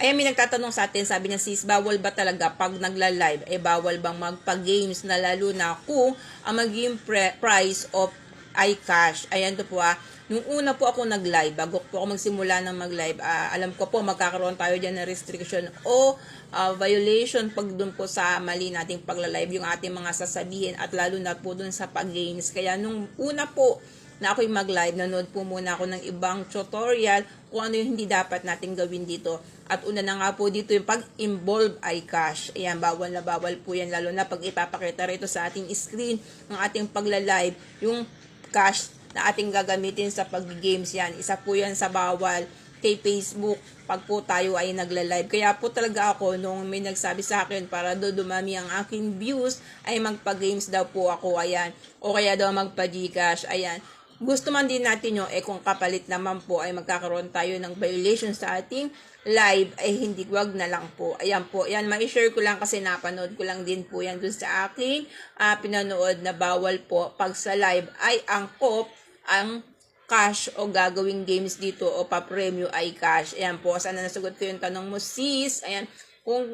Ayan, may nagtatanong sa atin, sabi niya, sis, bawal ba talaga pag nagla-live, bawal bang magpa-games na lalo na kung ang maging price of ay cash? Ayan to po Nung una po ako nag-live, bago po ako magsimula ng mag-live, alam ko po magkakaroon tayo dyan ng restriction o violation pag dun po sa mali nating pagla-live, yung ating mga sasabihin at lalo na po dun sa pag-games. Kaya nung una po na ako'y mag-live, nanood po muna ako ng ibang tutorial kung ano yung hindi dapat natin gawin dito. At una na nga po dito yung pag-involve iCash. Ayan, bawal na bawal po yan, lalo na pag ipapakita rito sa ating screen ng ating pagla-live, yung cash na ating gagamitin sa pag-games yan. Isa po yan sa bawal kay Facebook pag po tayo ay nagla-live. Kaya po talaga ako, nung may nagsabi sa akin para do dumami ang aking views, ay magpa-games daw po ako, ayan. O kaya daw magpa-Gcash, ayan. Gusto man din natin yung kung kapalit naman po ay magkakaroon tayo ng violation sa ating live, ay hindi, wag na lang po. Ayan po, yan, ma-share ko lang kasi napanood ko lang din po yan dun sa aking pinanood na bawal po pag sa live ay angkop ang cash o gagawing games dito o pa-premyo ay cash. Ayan po, sana nasagot ko yung tanong mo, sis. Ayan, kung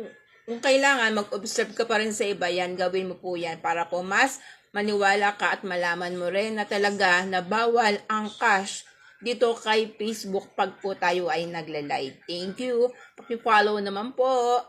kailangan mag-observe ka pa rin sa iba, yan, gawin mo po yan para po mas maniwala ka at malaman mo rin na talaga na bawal ang cash dito kay Facebook pag po tayo ay nagla-live. Thank you. Paki-follow naman po.